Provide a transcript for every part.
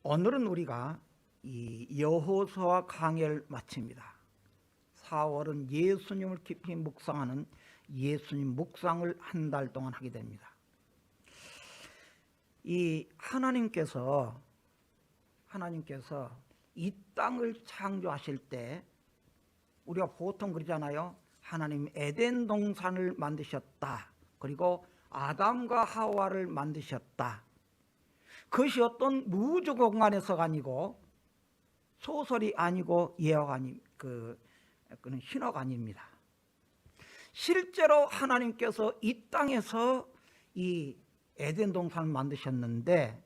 오늘은 우리가 이 여호수아 강해를 마칩니다. 4월은 예수님을 깊이 묵상하는 예수님 묵상을 한 달 동안 하게 됩니다. 이 하나님께서 이 땅을 창조하실 때 우리가 보통 그러잖아요. 하나님 에덴 동산을 만드셨다. 그리고 아담과 하와를 만드셨다. 그것이 어떤 우주 공간에서가 아니고 소설이 아니고 예화가 아니 그는 신화가 아닙니다. 실제로 하나님께서 이 땅에서 이 에덴 동산을 만드셨는데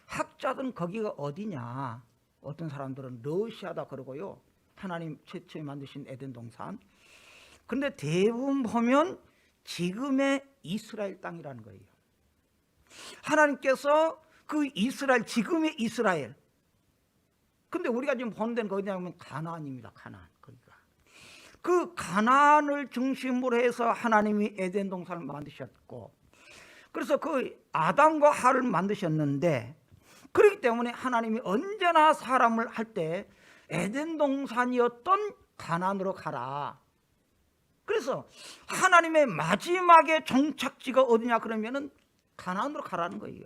학자들은 거기가 어디냐? 어떤 사람들은 러시아다 그러고요. 하나님 최초에 만드신 에덴 동산. 그런데 대부분 보면 지금의 이스라엘 땅이라는 거예요. 하나님께서 그 이스라엘, 지금의 이스라엘. 근데 우리가 지금 보는 데는 어디냐면 가나안입니다. 가나안. 거기가. 그 가나안을 중심으로 해서 하나님이 에덴 동산을 만드셨고, 그래서 그 아담과 하와를 만드셨는데, 그렇기 때문에 하나님이 언제나 사람을 할 때 에덴 동산이었던 가나안으로 가라. 그래서 하나님의 마지막에 종착지가 어디냐 그러면은 가나안으로 가라는 거예요.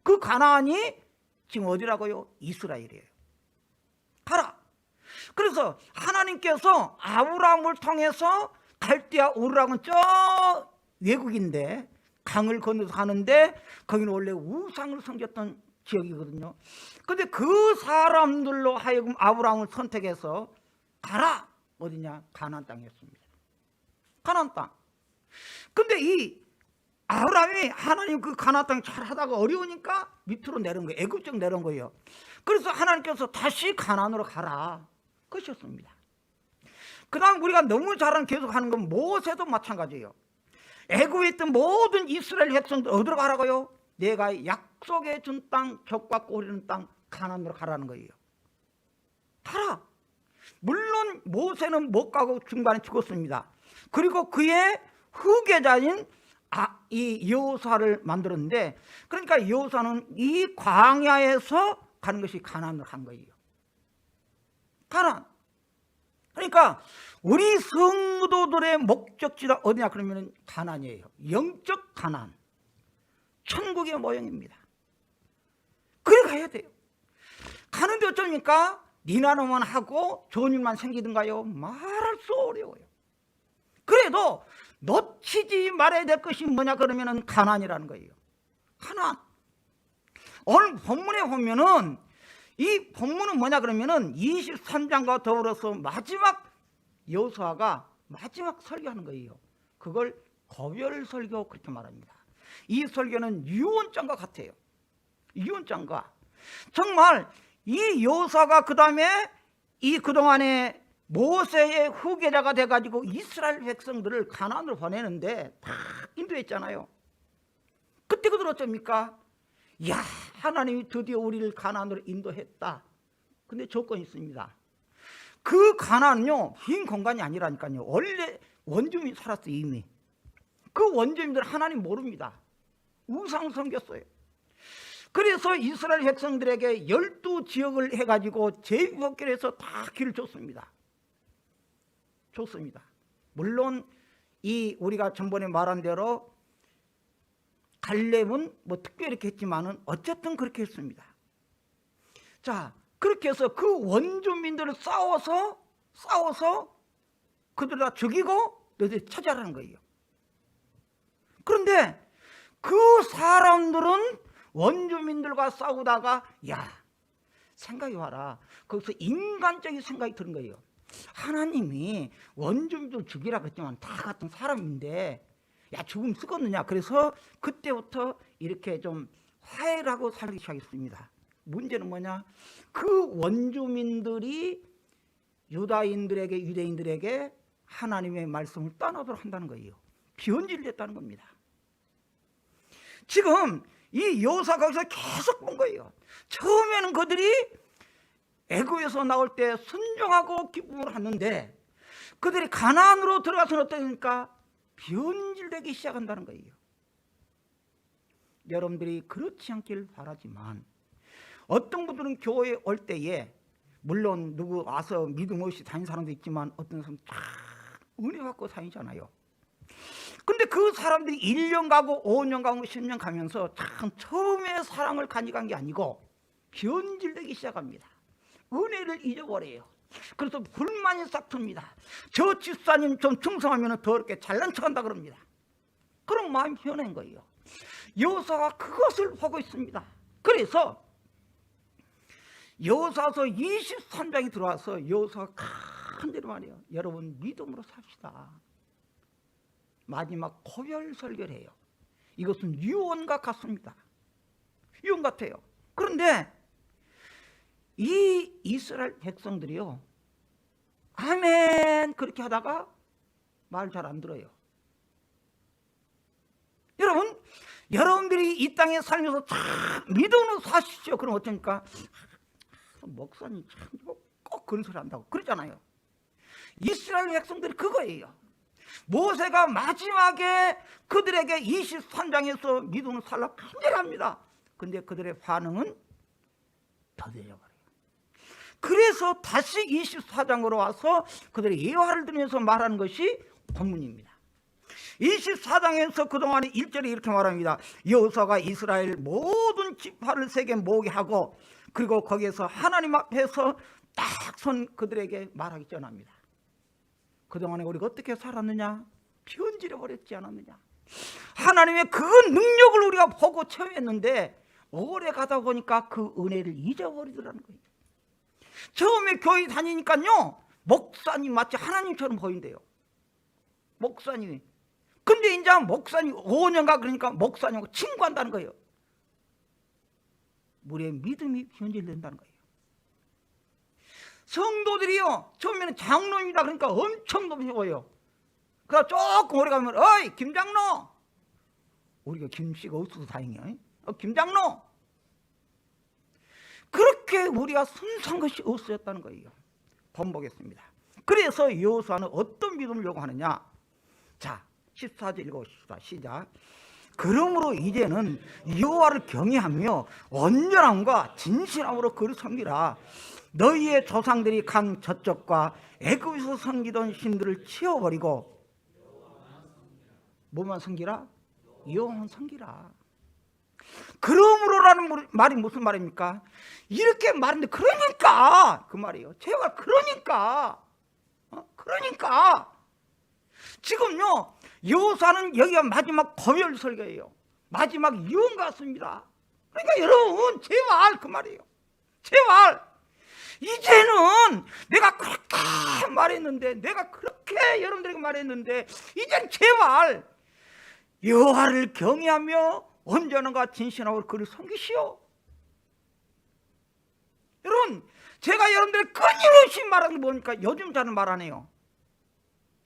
그 가나안이 지금 어디라고요? 이스라엘이에요. 가라. 그래서 하나님께서 아브라함을 통해서 갈대아 우르락은 저 외국인데 강을 건너서 가는데 거기는 원래 우상을 섬겼던 지역이거든요. 그런데 그 사람들로 하여금 아브라함을 선택해서 가라. 어디냐? 가나안 땅이었습니다. 가나안 땅. 근데 이 아브라함이 하나님 그 가나안 땅 잘 하다가 어려우니까 밑으로 내려온 거예요. 애굽 쪽 내려온 거예요. 그래서 하나님께서 다시 가나안으로 가라. 그것이었습니다. 그 다음 우리가 너무 잘 계속 하는 건 모세도 마찬가지예요. 애굽에 있던 모든 이스라엘 백성들 어디로 가라고요? 내가 약속해 준 땅, 젖과 꿀 흐르는 땅 가나안으로 가라는 거예요. 가라. 물론 모세는 못 가고 중간에 죽었습니다. 그리고 그의 후계자인 이 여호수아를 만들었는데, 그러니까 여호수아는 이 광야에서 가는 것이 가나안으로 간 거예요. 가나안. 그러니까 우리 성도들의 목적지가 어디냐 그러면 가나안이에요. 영적 가나안. 천국의 모형입니다. 그래 가야 돼요. 가는데 어쩌니까 니나노만 하고 좋은 일만 생기든가요? 말할 수 어려워요. 그래도 놓치지 말아야 될 것이 뭐냐 그러면은 가나안이라는 거예요. 가나안. 오늘 본문에 보면은 이 본문은 뭐냐 그러면은 23장과 더불어서 마지막 여호수아가 마지막 설교하는 거예요. 그걸 고별 설교 그렇게 말합니다. 이 설교는 유언장과 같아요. 유언장과. 정말 이 여호수아가 그 다음에 이 그동안에 모세의 후계자가 돼가지고 이스라엘 백성들을 가나안으로 보내는데 다 인도했잖아요. 그때 그들 어쩝니까? 야, 하나님이 드디어 우리를 가나안으로 인도했다. 근데 조건이 있습니다. 그 가나안은요 빈 공간이 아니라니까요. 원래 원주민이 살았어요. 이미. 그 원주민들 하나님 모릅니다. 우상 섬겼어요. 그래서 이스라엘 백성들에게 12지역을 해가지고 제비뽑기를 다 길을 줬습니다. 좋습니다. 물론 이 우리가 전번에 말한 대로 갈렙은 뭐 특별히 이렇게 했지만은 어쨌든 그렇게 했습니다. 자, 그렇게 해서 그 원주민들을 싸워서 그들을 다 죽이고 너희들 찾아라는 거예요. 그런데 그 사람들은 원주민들과 싸우다가 야, 생각이 와라. 거기서 인간적인 생각이 드는 거예요. 하나님이 원주민들 죽이라고 했지만 다 같은 사람인데 야, 죽으면 쓰겠느냐. 그래서 그때부터 이렇게 좀 화해를 하고 살기 시작했습니다. 문제는 뭐냐? 그 원주민들이 유대인들에게 하나님의 말씀을 떠나도록 한다는 거예요. 변질을 했다는 겁니다. 지금 이 여호수아가 거기서 계속 본 거예요. 처음에는 그들이 애굽에서 나올 때 순종하고 기쁨을 하는데 그들이 가나안으로 들어가서는 어떠니까 변질되기 시작한다는 거예요. 여러분들이 그렇지 않길 바라지만 어떤 분들은 교회에 올 때에 물론 누구 와서 믿음 없이 다니는 사람도 있지만 어떤 사람은 다 은혜 받고 다니잖아요. 근데 그 사람들이 1년 가고 5년 가고 10년 가면서 참 처음에 사랑을 간직한 게 아니고 변질되기 시작합니다. 은혜를 잊어버려요. 그래서 불만이 싹 틉니다. 저 집사님 좀 충성하면 더 이렇게 잘난 척한다 그럽니다. 그런 마음이 변한 거예요. 여호사가 그것을 보고 있습니다. 그래서 여호사서 23장이 들어와서 여호사가 간절히 말해요. 여러분 믿음으로 삽시다. 마지막 고별 설교를 해요. 이것은 유언과 같습니다. 유언 같아요. 그런데 이 이스라엘 백성들이요, 아멘 그렇게 하다가 말 잘 안 들어요. 여러분, 여러분들이 이 땅에 살면서 참 믿음으로 사십시오. 그럼 어쩌니까 목사님 참 꼭 그런 소리 한다고 그러잖아요. 이스라엘 백성들이 그거예요. 모세가 마지막에 그들에게 23장에서 믿음을 살라 간절합니다. 근데 그들의 반응은 더뎌져버려요. 그래서 다시 24장으로 와서 그들의 예화를 들으면서 말하는 것이 본문입니다. 24장에서 그동안에 1절에 이렇게 말합니다. 여호사가 이스라엘 모든 지파를 세게 모으게 하고 그리고 거기에서 하나님 앞에서 딱 선 그들에게 말하기 전합니다. 그동안에 우리가 어떻게 살았느냐? 변질해 버렸지 않았느냐? 하나님의 그 능력을 우리가 보고 체험했는데 오래 가다 보니까 그 은혜를 잊어버리더라는 거예요. 처음에 교회 다니니까요, 목사님 마치 하나님처럼 보인대요. 목사님이. 근데 이제 목사님 5년간 그러니까 목사님하고 친구한다는 거예요. 우리의 믿음이 변질된다는 거예요. 성도들이요, 처음에는 장로입니다 그러니까 엄청 높이 보여요. 그러다 조금 오래 가면 어이 김장로, 우리가 김씨가 없어서 다행이야. 김장로. 그렇게 우리가 순수한 것이 없어졌다는 거예요. 번복했습니다. 그래서 여호수아는 어떤 믿음을 요구하느냐? 자, 14절 읽어봅시다. 시작. 그러므로 이제는 여호와를 경외하며 온전함과 진실함으로 그를 섬기라. 너희의 조상들이 강 저쪽과 애굽에서 섬기던 신들을 치워버리고 뭐만 섬기라? 여호와만 섬기라. 그러므로라는 말이 무슨 말입니까? 이렇게 말하는데 그러니까 그 말이에요. 제가 그러니까 지금요 여호사는 여기가 마지막 고별 설교예요. 마지막 유언 같습니다. 그러니까 여러분 제발 그 말이에요. 제발 이제는 내가 그렇게 말했는데, 내가 그렇게 여러분들에게 말했는데 이젠 제발 여호와를 경외하며 온전함과 진실함으로 그를 섬기시오. 여러분, 제가 여러분들에게 끊임없이 말하는 게 뭡니까? 요즘 잘은 말 안 해요.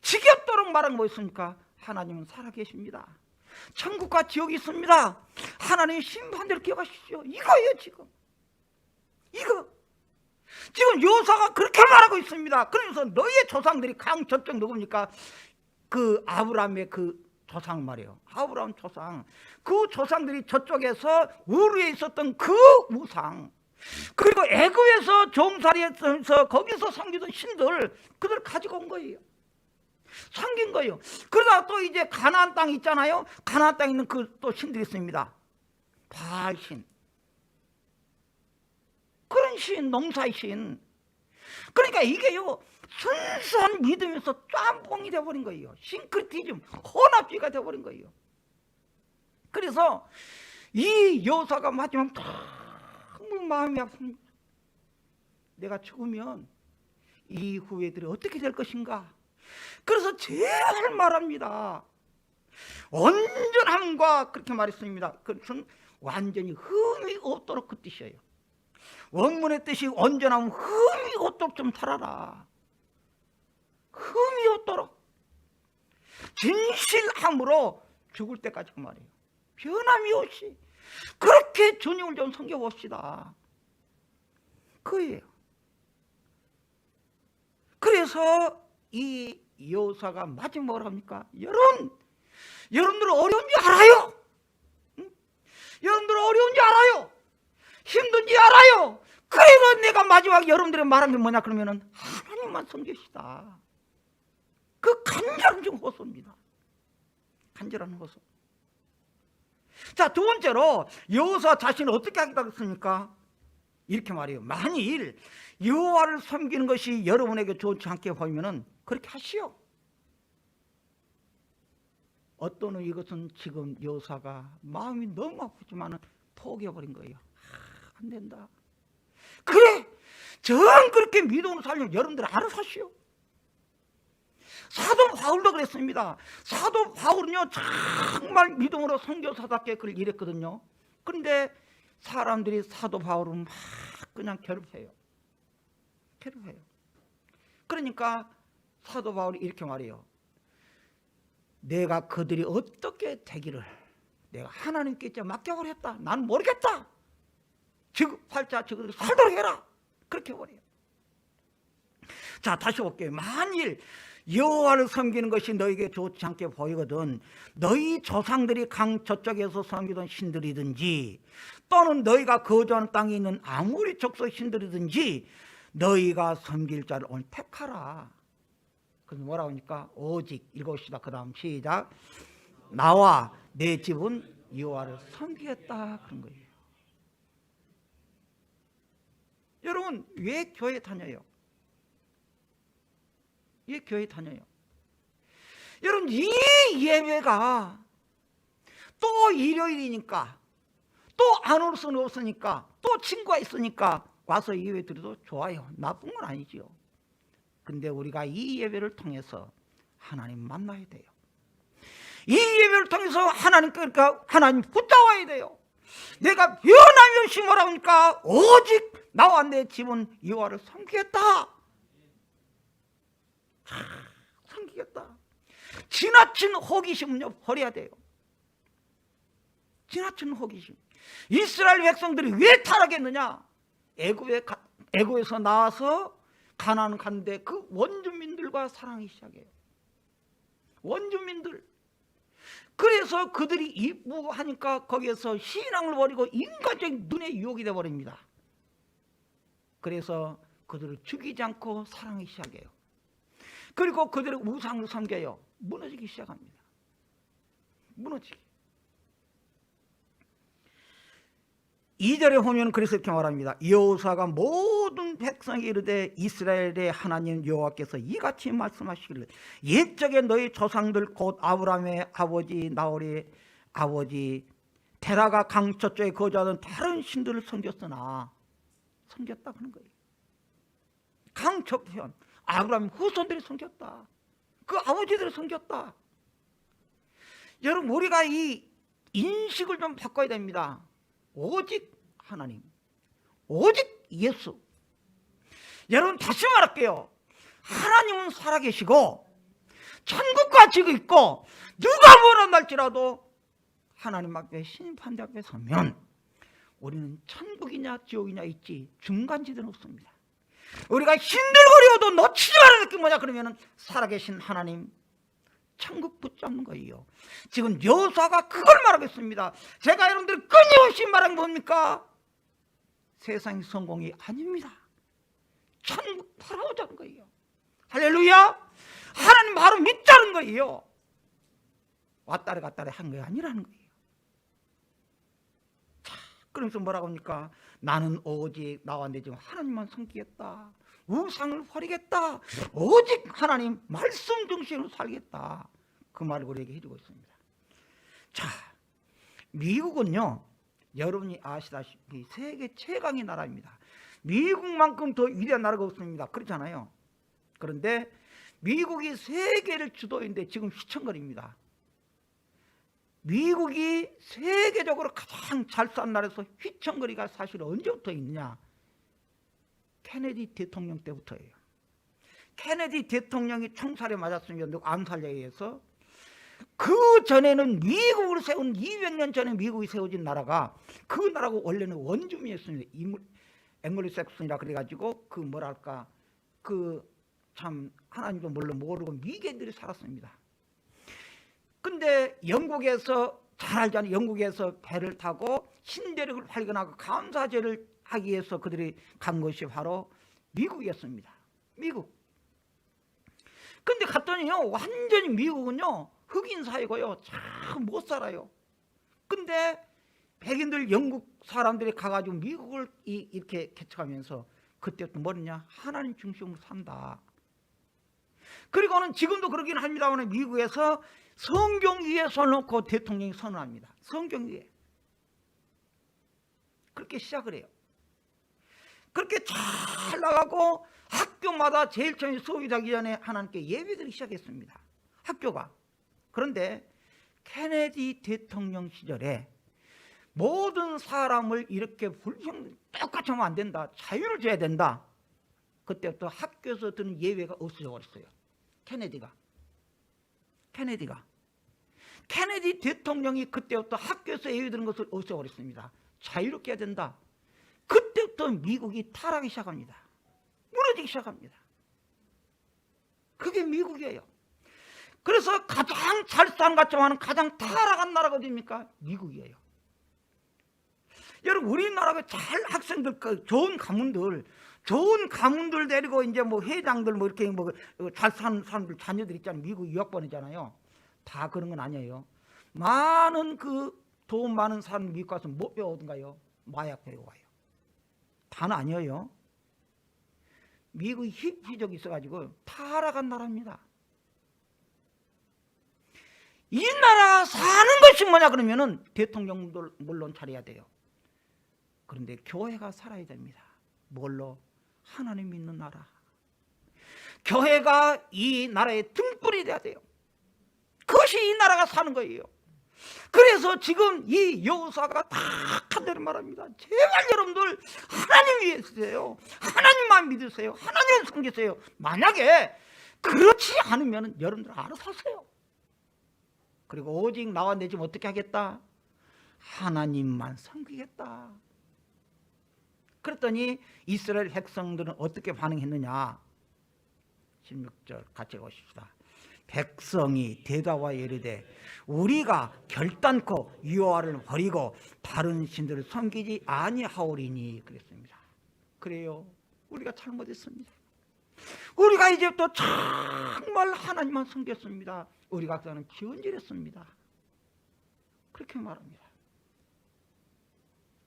지겹도록 말하는 거 있습니까? 하나님은 살아계십니다. 천국과 지옥이 있습니다. 하나님 심판대로 기억하십시오. 이거예요. 지금 여호사가 그렇게 말하고 있습니다. 그러면서 너희의 조상들이 강 저쪽 누굽니까? 그 아브라함의 그 조상 말이에요. 아브라함 조상. 그 조상들이 저쪽에서 우르에 있었던 그 우상, 그리고 애굽에서 종살이에서 거기서 섬기던 신들, 그들 가지고 온 거예요. 섬긴 거예요. 그러다 또 이제 가나안 땅 있잖아요. 가나안 땅에 있는 그 또 신들이 있습니다. 바알신, 그런 신, 농사의 신. 그러니까 이게요 순수한 믿음에서 짬뽕이 되어버린 거예요. 싱크리티즘, 혼합주의가 되어버린 거예요. 그래서 이 여호사가 마지막 너무 마음이 아픕니다. 내가 죽으면 이 후예들이 어떻게 될 것인가. 그래서 제발 말합니다. 온전함과 그렇게 말했습니다. 그것은 완전히 흠이 없도록 그 뜻이에요. 원문의 뜻이 온전함은 흠이 없도록 좀 살아라. 흠이 없도록 진실함으로 죽을 때까지 그 말이에요. 변함이 없이 그렇게 주님을 좀 섬겨봅시다. 그예요. 그래서 이 여호사가 마지막으로 합니까? 여러분들 어려운지 알아요. 응? 여러분들 어려운지 알아요. 힘든지 알아요. 그래서 내가 마지막 여러분들이 말한 게 뭐냐 그러면은 하나님만 섬기시다. 그 간절한 좀 호소입니다. 간절한 호소. 자, 두 번째로 여호수아 자신을 어떻게 하겠다고 했습니까? 이렇게 말해요. 만일 여호와를 섬기는 것이 여러분에게 좋지 않게 보이면은 그렇게 하시오. 어떤 이것은 지금 여호수아가 마음이 너무 아프지만은 포기해버린 거예요. 안 된다. 그래, 정 그렇게 믿음으로 살려면 여러분들 알아서 하시오. 사도 바울도 그랬습니다. 사도 바울은요 정말 믿음으로 선교사답게 그를 일했거든요. 그런데 사람들이 사도 바울은 막 그냥 괴롭혀요. 그러니까 사도 바울이 이렇게 말해요. 내가 그들이 어떻게 되기를 내가 하나님께 이제 맡겨버렸다. 나는 모르겠다. 팔자 저들이 살도록 해라. 그렇게 해버려요. 자, 다시 볼게요. 만일 여호와를 섬기는 것이 너에게 좋지 않게 보이거든 너희 조상들이 강 저쪽에서 섬기던 신들이든지 또는 너희가 거주하는 땅에 있는 아무리 족속 신들이든지 너희가 섬길 자를 오늘 택하라. 그래서 뭐라고 하니까 오직 읽어봅시다. 그 다음 시작. 나와 내 집은 여호와를 섬기겠다. 그런 거예요. 여러분 왜 교회 다녀요? 왜 교회 다녀요? 여러분 이 예배가 또 일요일이니까 또 안 올 수는 없으니까 또 친구가 있으니까 와서 예배 드려도 좋아요. 나쁜 건 아니지요. 근데 우리가 이 예배를 통해서 하나님 만나야 돼요. 이 예배를 통해서 그러니까 하나님 붙잡아야 돼요. 내가 변하면시 뭐라고 하니까 오직 나와 내 집은 여호와를 섬기겠다. 섬기겠다. 지나친 호기심은요 버려야 돼요. 지나친 호기심. 이스라엘 백성들이 왜 타락했느냐? 애굽에서 나와서 가나안 갔는데 그 원주민들과 사랑이 시작해요. 원주민들. 그래서 그들이 이쁘하니까 거기에서 신앙을 버리고 인간적인 눈의 유혹이 되어버립니다. 그래서 그들을 죽이지 않고 사랑이 시작해요. 그리고 그들의 우상을 섬겨요. 무너지기 시작합니다. 무너지기. 2절에 보면 그래서 이렇게 말합니다. 여호수아가 모든 백성이 이르되 이스라엘의 하나님 여호와께서 이같이 말씀하시기를 옛적에 너희 조상들 곧 아브라함의 아버지 나홀의 아버지 데라가 강 저쪽에 거주하던 다른 신들을 섬겼으나 섬겼다 그런 거예요. 강 저편 아브라함 후손들이 섬겼다. 그 아버지들이 섬겼다. 여러분 우리가 이 인식을 좀 바꿔야 됩니다. 오직 하나님, 오직 예수. 여러분 다시 말할게요. 하나님은 살아계시고 천국과 지구 있고 누가 뭐라 할지라도 하나님 앞에 심판대 앞에 서면 우리는 천국이냐 지옥이냐 있지 중간지대는 없습니다. 우리가 힘들거려도 놓치지 말아야 게 뭐냐 그러면 살아계신 하나님 천국 붙잡는 거예요. 지금 여호수아가 그걸 말하겠습니다. 제가 여러분들 끊임없이 말한 건 뭡니까? 세상의 성공이 아닙니다. 천국 바라보자는 거예요. 할렐루야. 하나님 바로 믿자는 거예요. 왔다리 갔다리 한 게 아니라는 거예요. 자, 그러면서 뭐라고 합니까? 나는 오직 나와 내 집 하나님만 섬기겠다. 우상을 버리겠다. 오직 하나님 말씀 중심으로 살겠다. 그 말을 우리에게 해주고 있습니다. 자, 미국은요 여러분이 아시다시피 세계 최강의 나라입니다. 미국만큼 더 위대한 나라가 없습니다. 그렇잖아요. 그런데 미국이 세계를 주도했는데 지금 휘청거립니다. 미국이 세계적으로 가장 잘 산 나라에서 휘청거리가 사실 언제부터 있느냐? 케네디 대통령 때부터예요. 케네디 대통령이 총살에 맞았습니다. 암살에 의해서. 그 전에는 미국을 세운 200년 전에 미국이 세워진 나라가 그 나라가 원래는 원주민이었습니다. 앵글로색슨이라 그래가지고 그 뭐랄까 그 참 하나님도 물론 모르고 미개인들이 살았습니다. 근데 영국에서 잘 알잖아요. 영국에서 배를 타고 신대륙을 발견하고 감사제를 하기 위해서 그들이 간 것이 바로 미국이었습니다. 미국. 근데 갔더니요, 완전히 미국은요 흑인 사회고요, 참 못 살아요. 근데 백인들, 영국 사람들이 가가지고 미국을 이렇게 개척하면서 그때부터 뭐냐, 하나님 중심으로 산다. 그리고는 지금도 그러긴 합니다만 미국에서 성경 위에 써놓고 대통령이 선언합니다. 성경 위에. 그렇게 시작을 해요. 그렇게 잘 나가고 학교마다 제일 처음에 수업이 되기 전에 하나님께 예배드리기 시작했습니다. 학교가. 그런데 케네디 대통령 시절에 모든 사람을 이렇게 똑같이 하면 안 된다, 자유를 줘야 된다. 그때부터 학교에서 드는 예배가 없어져 버렸어요. 케네디 대통령이 그때부터 학교에서 예배 드는 것을 없애져 버렸습니다. 자유롭게 해야 된다. 그때부터 미국이 타락하기 시작합니다. 무너지기 시작합니다. 그게 미국이에요. 그래서 가장 잘 사는 것 같지만 가장 타락한 나라가 어디입니까? 미국이에요. 여러분, 우리나라가 잘 학생들, 좋은 가문들 데리고 이제 뭐 회장들 뭐 이렇게 뭐 잘 사는 사람들 자녀들 있잖아요. 미국 유학 보내잖아요. 다 그런 건 아니에요. 많은 그 돈 많은 사람 미국 가서 뭐 배우던가요? 마약 배워와요. 다는 아니에요. 미국이 희적이 있어가지고 타락한 나라입니다. 이 나라 사는 것이 뭐냐 그러면은 대통령도 물론 잘해야 돼요. 그런데 교회가 살아야 됩니다. 뭘로? 하나님 믿는 나라. 교회가 이 나라의 등불이 돼야 돼요. 그것이 이 나라가 사는 거예요. 그래서 지금 이 여호수아가 다 한대로 말합니다. 제발 여러분들 하나님 위에 있으세요. 하나님만 믿으세요. 하나님을 섬기세요. 만약에 그렇지 않으면 여러분들 알아서 하세요. 그리고 오직 나와 내 집 어떻게 하겠다? 하나님만 섬기겠다. 그랬더니 이스라엘 백성들은 어떻게 반응했느냐? 16절 같이 보십시다. 백성이 대답하여 이르되 우리가 결단코 여호와를 버리고 다른 신들을 섬기지 아니하오리니. 그랬습니다. 그래요, 우리가 잘못했습니다. 우리가 이제부터 정말 하나님만 섬겼습니다. 우리가 그는 기원질했습니다. 그렇게 말합니다.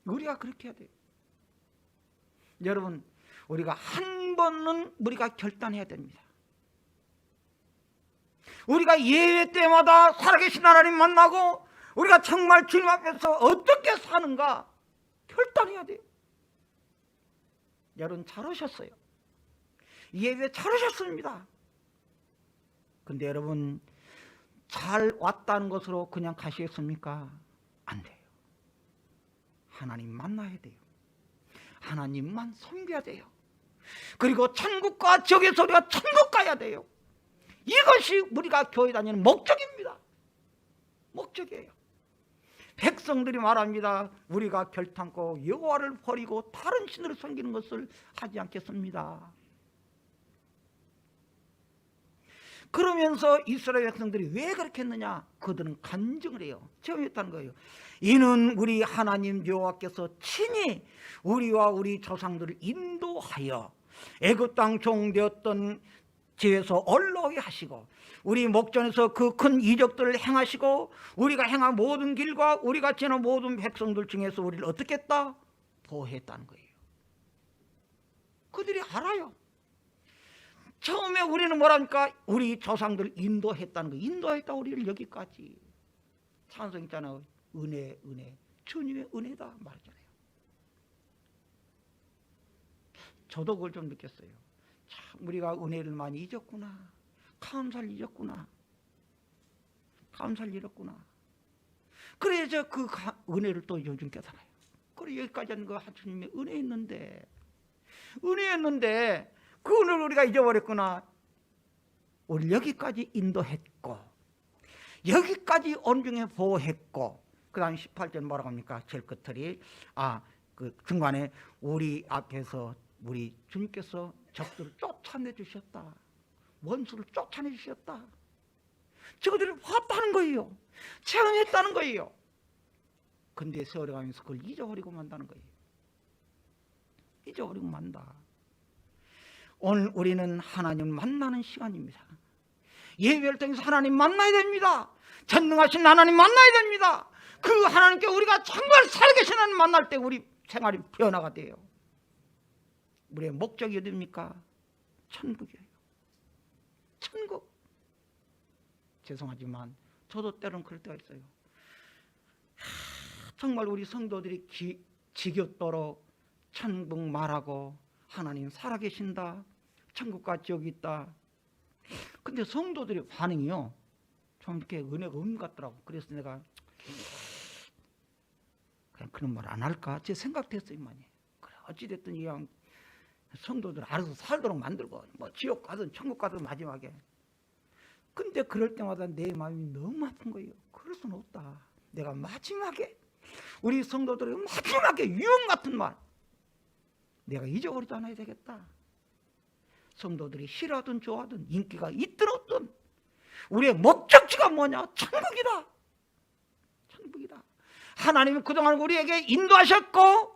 우리가 그렇게 해야 돼요. 여러분, 우리가 한 번은 우리가 결단해야 됩니다. 우리가 예외 때마다 살아계신 하나님 만나고 우리가 정말 주님 앞에서 어떻게 사는가 결단해야 돼요. 여러분 잘하셨어요. 예배 잘하셨습니다. 근데 여러분 잘 왔다는 것으로 그냥 가시겠습니까? 안 돼요. 하나님 만나야 돼요. 하나님만 섬겨야 돼요. 그리고 천국과 지옥에서 우리가 천국 가야 돼요. 이것이 우리가 교회 다니는 목적입니다. 목적이에요. 백성들이 말합니다. 우리가 결단코 여호와를 버리고 다른 신을 섬기는 것을 하지 않겠습니다. 그러면서 이스라엘 백성들이 왜 그렇게 했느냐? 그들은 간증을 해요. 체험했다는 거예요. 이는 우리 하나님 여호와께서 친히 우리와 우리 조상들을 인도하여 애굽 땅 종되었던 지에서 올라오게 하시고 우리 목전에서 그 큰 이적들을 행하시고 우리가 행한 모든 길과 우리가 지난 모든 백성들 중에서 우리를 어떻게 했다? 보호했다는 거예요. 그들이 알아요. 처음에 우리는 뭐랍니까? 우리 조상들을 인도했다는 거예요. 인도했다 우리를 여기까지. 찬송 있잖아요. 은혜, 은혜. 주님의 은혜다 말하잖아요. 저도 그걸 좀 느꼈어요. 참 우리가 은혜를 많이 잊었구나. 감사를 잊었구나. 감사를 잃었구나. 그래서 그 은혜를 또 요즘 깨달아요. 그래 여기까지 하는 거 주님의 은혜였는데 그 은혜를 우리가 잊어버렸구나. 우리 여기까지 인도했고 여기까지 온중에 보호했고 그 다음 18절 뭐라고 합니까? 제일 끝들이 그 중간에 우리 앞에서 우리 주님께서 적들을 쫓아내 주셨다. 원수를 쫓아내 주셨다. 저들을 봤다는 거예요. 체험했다는 거예요. 근데 세월이 가면서 그걸 잊어버리고 만다는 거예요. 잊어버리고 만다. 오늘 우리는 하나님을 만나는 시간입니다. 예배를 통해서 하나님 만나야 됩니다. 전능하신 하나님 만나야 됩니다. 그 하나님께 우리가 정말 살아계신 하나님 만날 때 우리 생활이 변화가 돼요. 우리의 목적이 어디입니까? 천국이에요. 천국. 죄송하지만 저도 때로는 그럴 때가 있어요. 정말 우리 성도들이 지겹도록 천국 말하고 하나님 살아계신다, 천국과 지옥이 있다. 근데 성도들의 반응이요, 좀 이렇게 은혜가 없는 것 같더라고. 그래서 내가 그냥 그런 말 안 할까 제 생각됐어요. 많이. 그래, 어찌됐든 그냥 성도들 알아서 살도록 만들고 뭐 지옥 가든 천국 가든 마지막에. 근데 그럴 때마다 내 마음이 너무 아픈 거예요. 그럴 수는 없다. 내가 마지막에 우리 성도들의 마지막에 유언 같은 말 내가 잊어버리지 않아야 되겠다. 성도들이 싫어하든 좋아하든 인기가 있든 없든 우리의 목적지가 뭐냐? 천국이다. 천국이다. 하나님이 그동안 우리에게 인도하셨고,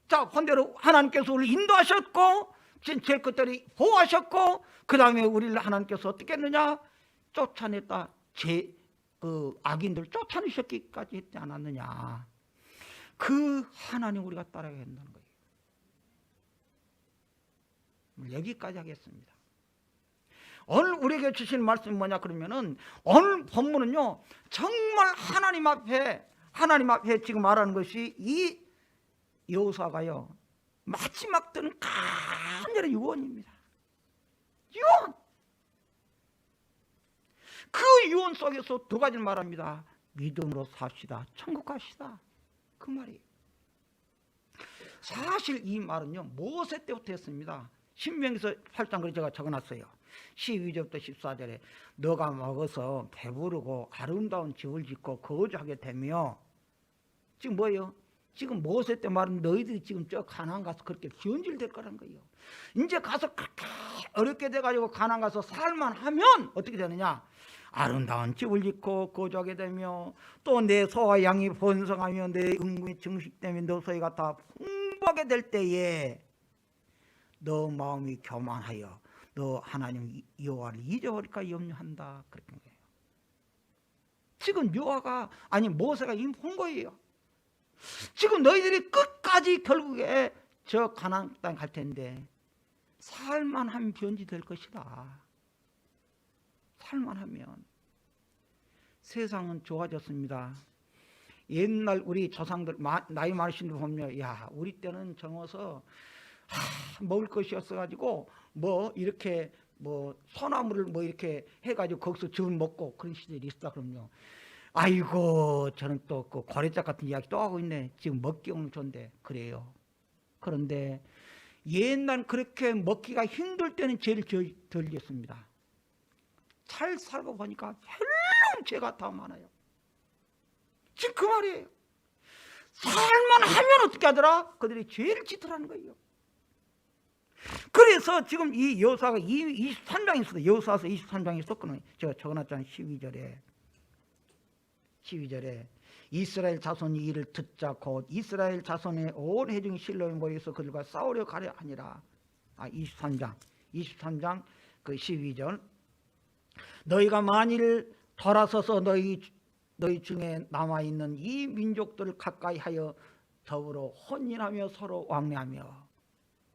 자 반대로 하나님께서 우리를 인도하셨고, 제일 끝들이 보호하셨고, 그 다음에 우리를 하나님께서 어떻게 했느냐? 쫓아냈다. 그 악인들 쫓아내셨기까지 했지 않았느냐? 그 하나님 우리가 따라야 한다는 거예요. 여기까지 하겠습니다. 오늘 우리에게 주신 말씀이 뭐냐 그러면은, 오늘 본문은요 정말 하나님 앞에 지금 말하는 것이 이 여호수아가요 마지막 때는 간절한 유언입니다. 유언. 그 유언 속에서 두 가지를 말합니다. 믿음으로 삽시다, 천국 갑시다. 그 말이에요. 사실 이 말은요 모세 때부터 했습니다. 신명기서 8장 제가 적어놨어요. 12절부터 14절에 너가 먹어서 배부르고 아름다운 집을 짓고 거주하게 되며, 지금 뭐예요? 지금 모세 때 말은 너희들이 지금 저 가나안 가서 그렇게 변질될 거란 거예요. 이제 가서 그렇게 어렵게 돼가지고 가나안 가서 살만 하면 어떻게 되느냐? 아름다운 집을 짓고 거주하게 되며, 또 내 소와 양이 번성하며 내 은금이 증식되며 너 소리가 다 풍부하게 될 때에 너 마음이 교만하여 너 하나님 여호와를 잊어버릴까 염려한다. 그렇게 거예요. 지금 여호와가 아니 모세가 이미 본 거예요. 지금 너희들이 끝까지 결국에 저 가나안 땅 갈 텐데 살만하면 변질될 것이다. 살만하면. 세상은 좋아졌습니다. 옛날 우리 조상들 나이 많으신 분 보면 야 우리 때는 젊어서 먹을 것이 없어가지고 뭐 이렇게 뭐 소나무를 뭐 이렇게 해가지고 거기서 즙을 먹고 그런 시절이 있었다 그럼요. 아이고 저는 또 그 고래짝 같은 이야기 또 하고 있네. 지금 먹기 없는 존재. 그래요. 그런데 옛날 그렇게 먹기가 힘들 때는 제일 덜렸습니다. 잘 살고 보니까 별로 죄가 더 많아요. 지금 그 말이에요. 살만 하면 어떻게 하더라? 그들이 죄를 짓더라는 거예요. 그래서 지금 이 여호수아가 23장이 있어요. 여호수아서 23장이 있었거든요. 제가 적어놨잖아요. 12절에 이스라엘 자손이 이를 듣자 곧 이스라엘 자손의 온 회중이 실로에 모여서 그들과 싸우려 가려 하니라. 23장 그 12절. 너희가 만일 돌아서서 너희 중에 남아있는 이 민족들을 가까이 하여 더불어 혼인하며 서로 왕래하며.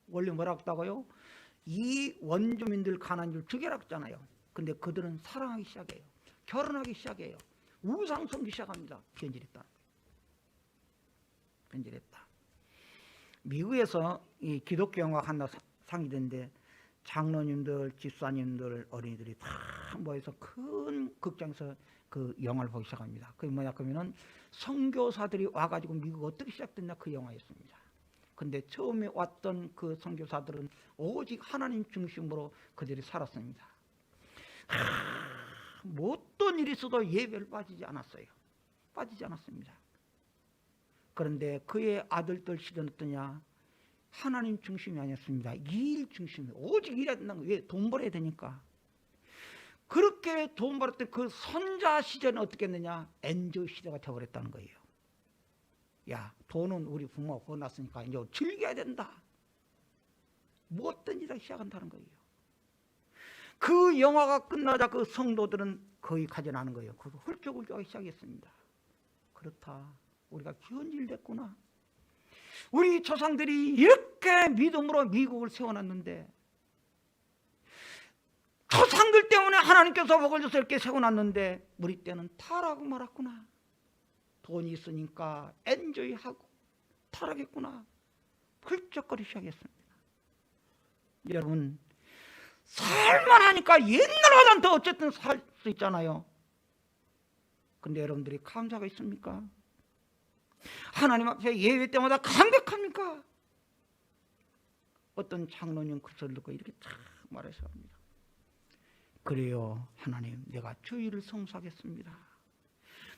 원래 뭐라고 했다고요? 이 원주민들 가나안을 죽여라 했잖아요. 근데 그들은 사랑하기 시작해요. 결혼하기 시작해요. 우상 섬기기 시작합니다. 변질했다. 미국에서 이 기독교 영화가 하나 상영되는데 장로님들, 집사님들, 어린이들이 다 모여서 큰 극장에서 그 영화를 보기 시작합니다. 그게 뭐냐 그러면은 선교사들이 와가지고 미국 어떻게 시작됐냐 그 영화였습니다. 근데 처음에 왔던 그 선교사들은 오직 하나님 중심으로 그들이 살았습니다. 뭐 어떤 일이 있어도 예배를 빠지지 않았습니다. 그런데 그의 아들들 시대는 어떠냐? 하나님 중심이 아니었습니다. 일 중심이. 오직 일해야 된다는 거예요. 왜? 돈 벌어야 되니까. 그렇게 돈 벌었던 그 선자 시절은 어떻게 했느냐? 엔조 시대가 되어버렸다는 거예요. 야, 돈은 우리 부모가 벌어놨으니까 이제 즐겨야 된다. 뭐 어떤 일을 시작한다는 거예요. 그 영화가 끝나자 그 성도들은 거의 가져나는 거예요. 그래서 훌쩍훌쩍 하기 시작했습니다. 그렇다. 우리가 기원질 됐구나. 우리 조상들이 이렇게 믿음으로 미국을 세워놨는데, 조상들 때문에 하나님께서 복을 줘서 이렇게 세워놨는데 우리 때는 타락하고 말았구나. 돈이 있으니까 엔조이하고 타락했구나. 훌쩍거리기 시작했습니다. 여러분, 살만하니까 옛날보다는 더 어쨌든 살 수 있잖아요. 근데 여러분들이 감사가 있습니까? 하나님 앞에 예배 때마다 감격합니까? 어떤 장로님 그 소리를 듣고 이렇게 탁 말해서 합니다. 그래요, 하나님, 내가 주의를 성수하겠습니다.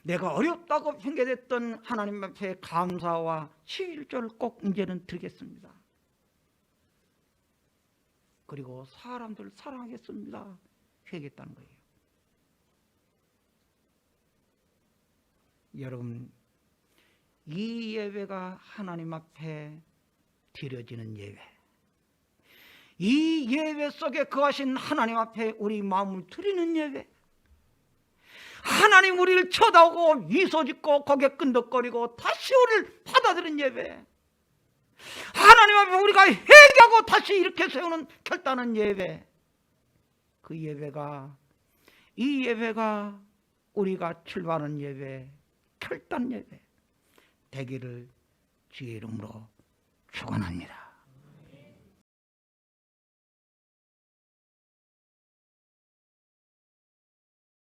내가 어렵다고 핑계댔던 하나님 앞에 감사와 시일절을 꼭 이제는 드리겠습니다. 그리고 사람들을 사랑하겠습니다. 회개했다는 거예요. 여러분, 이 예배가 하나님 앞에 드려지는 예배, 이 예배 속에 거하신 하나님 앞에 우리 마음을 드리는 예배, 하나님 우리를 쳐다보고 미소 짓고 고개 끈덕거리고 다시 우리를 받아들인 예배, 하나님 앞에 우리가 회개하고 다시 이렇게 세우는 결단한 예배, 그 예배가, 이 예배가 우리가 출발하는 예배, 결단 예배 되기를 주의 이름으로 축원합니다.